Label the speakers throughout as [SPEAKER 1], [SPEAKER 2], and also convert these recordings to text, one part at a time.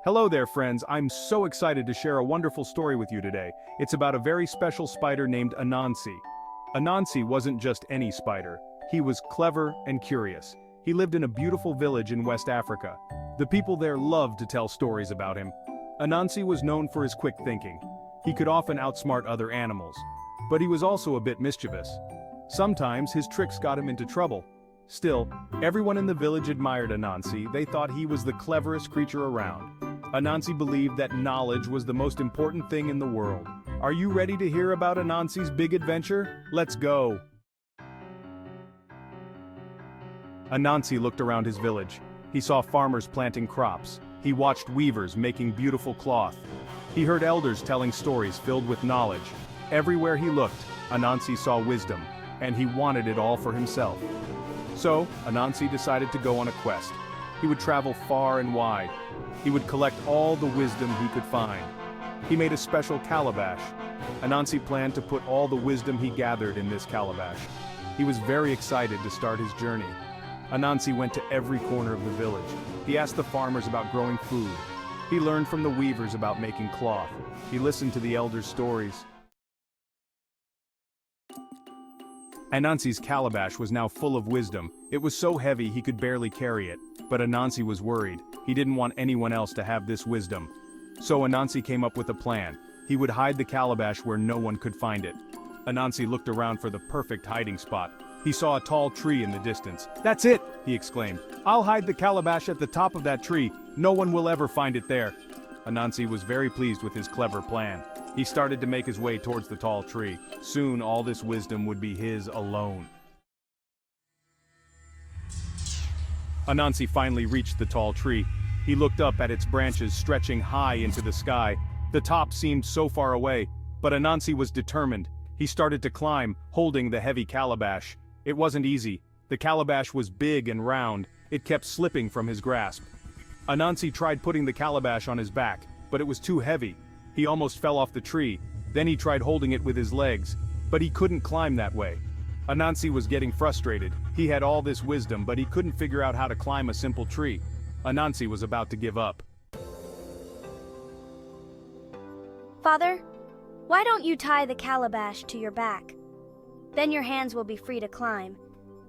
[SPEAKER 1] Hello there, friends. I'm so excited to share a wonderful story with you today. It's about a very special spider named Anansi. Anansi wasn't just any spider. He was clever and curious. He lived in a beautiful village in West Africa. The people there loved to tell stories about him. Anansi was known for his quick thinking. He could often outsmart other animals. But he was also a bit mischievous. Sometimes his tricks got him into trouble. Still, everyone in the village admired Anansi. They thought he was the cleverest creature around. Anansi believed that knowledge was the most important thing in the world. Are you ready to hear about Anansi's big adventure? Let's go! Anansi looked around his village. He saw farmers planting crops. He watched weavers making beautiful cloth. He heard elders telling stories filled with knowledge. Everywhere he looked, Anansi saw wisdom, and he wanted it all for himself. So, Anansi decided to go on a quest. He would travel far and wide. He would collect all the wisdom he could find. He made a special calabash. Anansi planned to put all the wisdom he gathered in this calabash. He was very excited to start his journey. Anansi went to every corner of the village. He asked the farmers about growing food. He learned from the weavers about making cloth. He listened to the elders' stories. Anansi's calabash was now full of wisdom. It was so heavy he could barely carry it. But Anansi was worried. He didn't want anyone else to have this wisdom. So Anansi came up with a plan. He would hide the calabash where no one could find it. Anansi looked around for the perfect hiding spot. He saw a tall tree in the distance. "That's it!" he exclaimed. "I'll hide the calabash at the top of that tree. No one will ever find it there." Anansi was very pleased with his clever plan. He started to make his way towards the tall tree. Soon all this wisdom would be his alone. Anansi finally reached the tall tree. He looked up at its branches stretching high into the sky. The top seemed so far away, but Anansi was determined. He started to climb, holding the heavy calabash. It wasn't easy. The calabash was big and round. It kept slipping from his grasp. Anansi tried putting the calabash on his back, but it was too heavy. He almost fell off the tree. Then he tried holding it with his legs, but he couldn't climb that way. Anansi was getting frustrated. He had all this wisdom, but he couldn't figure out how to climb a simple tree. Anansi was about to give up.
[SPEAKER 2] Father, why don't you tie the calabash to your back? Then your hands will be free to climb.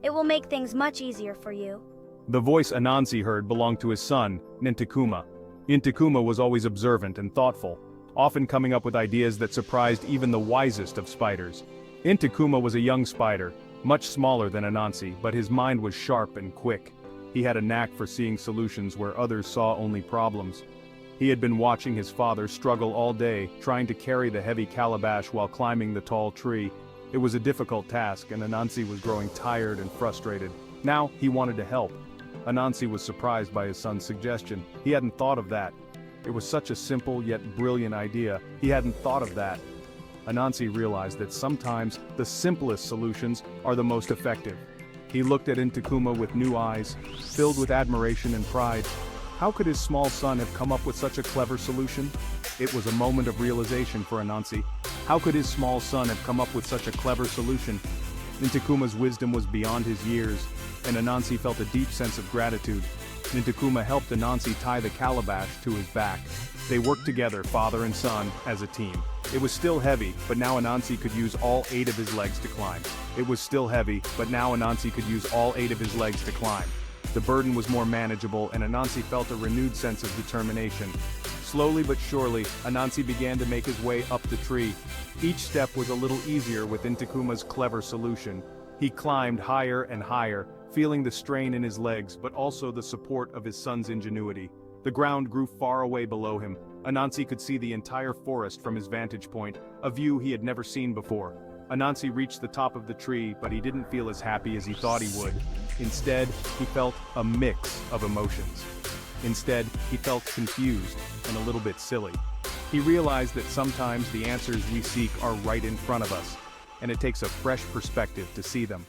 [SPEAKER 2] It will make things much easier for you.
[SPEAKER 1] The voice Anansi heard belonged to his son, Ntikuma. Ntikuma was always observant and thoughtful, often coming up with ideas that surprised even the wisest of spiders. Ntikuma was a young spider, much smaller than Anansi, but his mind was sharp and quick. He had a knack for seeing solutions where others saw only problems. He had been watching his father struggle all day, trying to carry the heavy calabash while climbing the tall tree. It was a difficult task, and Anansi was growing tired and frustrated. Now, he wanted to help. Anansi was surprised by his son's suggestion. He hadn't thought of that. It was such a simple yet brilliant idea. He hadn't thought of that. Anansi realized that sometimes the simplest solutions are the most effective. He looked at Ntikuma with new eyes, filled with admiration and pride. How could his small son have come up with such a clever solution? It was a moment of realization for Anansi. How could his small son have come up with such a clever solution? Ntikuma's wisdom was beyond his years, and Anansi felt a deep sense of gratitude. Ntikuma helped Anansi tie the calabash to his back. They worked together, father and son, as a team. It was still heavy, but now Anansi could use all 8 of his legs to climb. It was still heavy, but now Anansi could use all 8 of his legs to climb. The burden was more manageable, and Anansi felt a renewed sense of determination. Slowly but surely, Anansi began to make his way up the tree. Each step was a little easier with Ntikuma's clever solution. He climbed higher and higher, feeling the strain in his legs but also the support of his son's ingenuity. The ground grew far away below him. Anansi could see the entire forest from his vantage point, a view he had never seen before. Anansi reached the top of the tree, but he didn't feel as happy as he thought he would. Instead, he felt a mix of emotions. Instead, he felt confused and a little bit silly. He realized that sometimes the answers we seek are right in front of us, and it takes a fresh perspective to see them.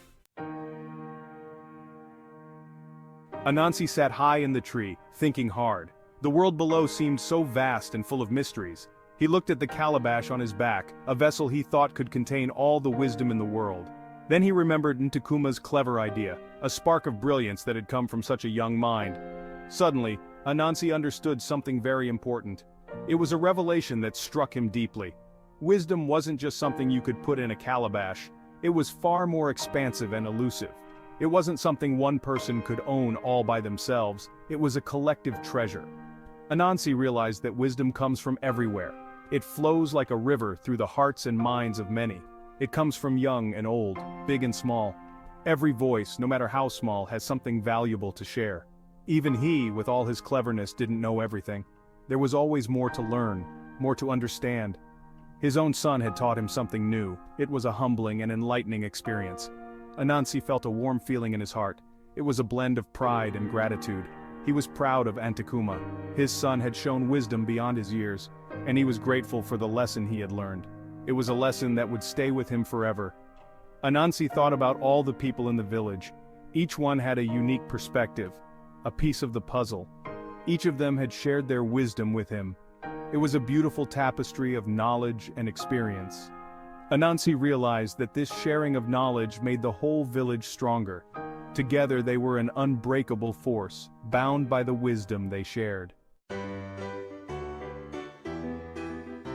[SPEAKER 1] Anansi sat high in the tree, thinking hard. The world below seemed so vast and full of mysteries. He looked at the calabash on his back, a vessel he thought could contain all the wisdom in the world. Then he remembered Ntikuma's clever idea, a spark of brilliance that had come from such a young mind. Suddenly, Anansi understood something very important. It was a revelation that struck him deeply. Wisdom wasn't just something you could put in a calabash. It was far more expansive and elusive. It wasn't something one person could own all by themselves. It was a collective treasure. Anansi realized that wisdom comes from everywhere. It flows like a river through the hearts and minds of many. It comes from young and old, big and small. Every voice, no matter how small, has something valuable to share. Even he, with all his cleverness, didn't know everything. There was always more to learn, more to understand. His own son had taught him something new. It was a humbling and enlightening experience. Anansi felt a warm feeling in his heart. It was a blend of pride and gratitude. He was proud of Ntikuma. His son had shown wisdom beyond his years, and he was grateful for the lesson he had learned. It was a lesson that would stay with him forever. Anansi thought about all the people in the village. Each one had a unique perspective, a piece of the puzzle. Each of them had shared their wisdom with him. It was a beautiful tapestry of knowledge and experience. Anansi realized that this sharing of knowledge made the whole village stronger. Together they were an unbreakable force, bound by the wisdom they shared.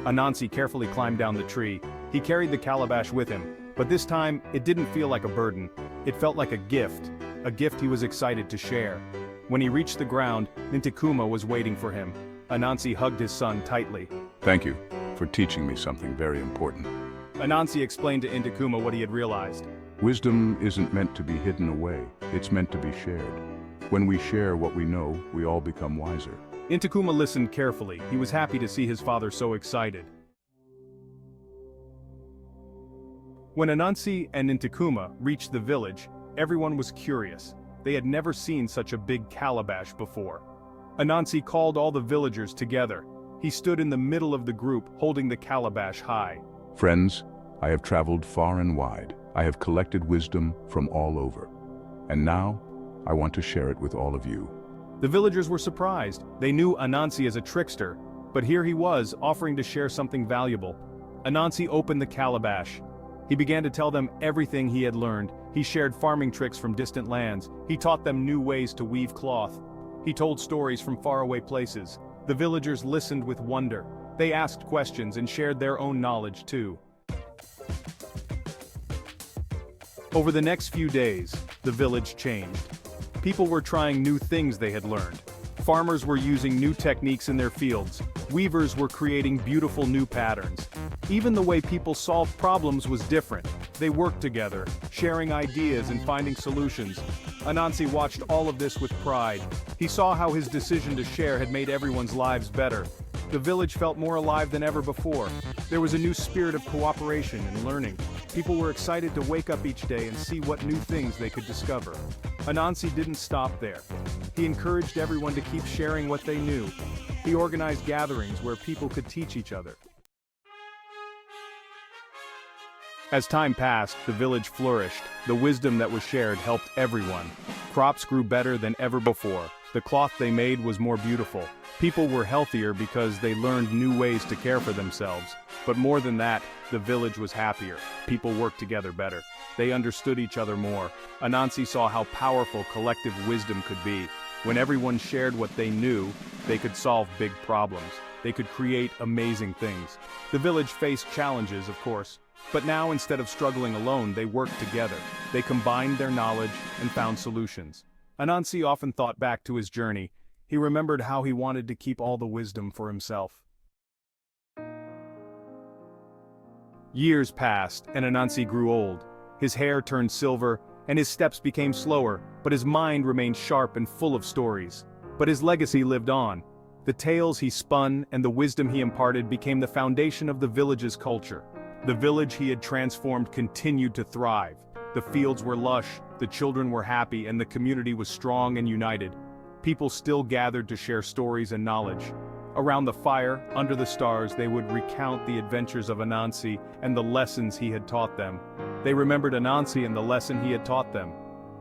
[SPEAKER 1] Anansi carefully climbed down the tree. He carried the calabash with him, but this time it didn't feel like a burden. It felt like a gift he was excited to share. When he reached the ground, Ntikuma was waiting for him. Anansi hugged his son tightly.
[SPEAKER 3] Thank you for teaching me something very important.
[SPEAKER 1] Anansi explained to Ntikuma what he had realized.
[SPEAKER 3] Wisdom isn't meant to be hidden away, it's meant to be shared. When we share what we know, we all become wiser.
[SPEAKER 1] Ntikuma listened carefully. He was happy to see his father so excited. When Anansi and Ntikuma reached the village, everyone was curious. They had never seen such a big calabash before. Anansi called all the villagers together. He stood in the middle of the group, holding the calabash high.
[SPEAKER 3] Friends, I have traveled far and wide. I have collected wisdom from all over. And now, I want to share it with all of you.
[SPEAKER 1] The villagers were surprised. They knew Anansi as a trickster, but here he was, offering to share something valuable. Anansi opened the calabash. He began to tell them everything he had learned. He shared farming tricks from distant lands. He taught them new ways to weave cloth. He told stories from faraway places. The villagers listened with wonder. They asked questions and shared their own knowledge too. Over the next few days, the village changed. People were trying new things they had learned. Farmers were using new techniques in their fields. Weavers were creating beautiful new patterns. Even the way people solved problems was different. They worked together, sharing ideas and finding solutions. Anansi watched all of this with pride. He saw how his decision to share had made everyone's lives better. The village felt more alive than ever before. There was a new spirit of cooperation and learning. People were excited to wake up each day and see what new things they could discover. Anansi didn't stop there. He encouraged everyone to keep sharing what they knew. He organized gatherings where people could teach each other. As time passed, the village flourished. The wisdom that was shared helped everyone. Crops grew better than ever before. The cloth they made was more beautiful. People were healthier because they learned new ways to care for themselves. But more than that, the village was happier. People worked together better. They understood each other more. Anansi saw how powerful collective wisdom could be. When everyone shared what they knew, they could solve big problems. They could create amazing things. The village faced challenges, of course. But now, instead of struggling alone, they worked together. They combined their knowledge and found solutions. Anansi often thought back to his journey. He remembered how he wanted to keep all the wisdom for himself. Years passed, and Anansi grew old. His hair turned silver, and his steps became slower, but his mind remained sharp and full of stories. But his legacy lived on. The tales he spun and the wisdom he imparted became the foundation of the village's culture. The village he had transformed continued to thrive. The fields were lush, the children were happy, and the community was strong and united. People still gathered to share stories and knowledge. Around the fire, under the stars, they would recount the adventures of Anansi and the lessons he had taught them. They remembered Anansi and the lesson he had taught them.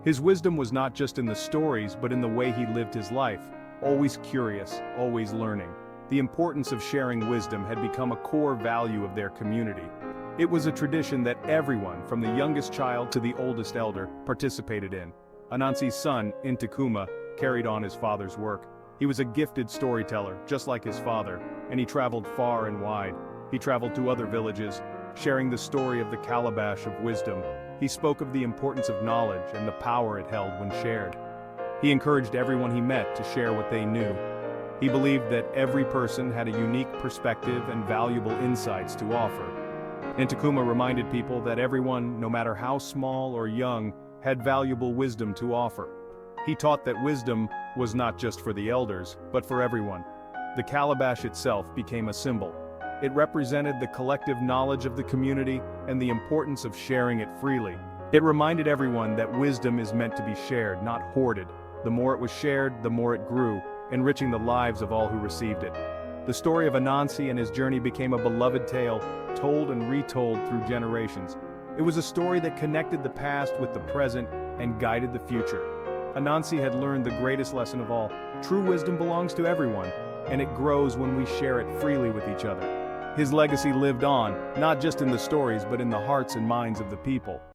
[SPEAKER 1] His wisdom was not just in the stories, but in the way he lived his life. Always curious, always learning. The importance of sharing wisdom had become a core value of their community. It was a tradition that everyone, from the youngest child to the oldest elder, participated in. Anansi's son, Ntikuma, carried on his father's work. He was a gifted storyteller, just like his father, and he traveled far and wide. He traveled to other villages, sharing the story of the calabash of wisdom. He spoke of the importance of knowledge and the power it held when shared. He encouraged everyone he met to share what they knew. He believed that every person had a unique perspective and valuable insights to offer. Ntikuma reminded people that everyone, no matter how small or young, had valuable wisdom to offer. He taught that wisdom was not just for the elders, but for everyone. The calabash itself became a symbol. It represented the collective knowledge of the community and the importance of sharing it freely. It reminded everyone that wisdom is meant to be shared, not hoarded. The more it was shared, the more it grew, enriching the lives of all who received it. The story of Anansi and his journey became a beloved tale, told and retold through generations. It was a story that connected the past with the present and guided the future. Anansi had learned the greatest lesson of all: true wisdom belongs to everyone, and it grows when we share it freely with each other. His legacy lived on, not just in the stories but in the hearts and minds of the people.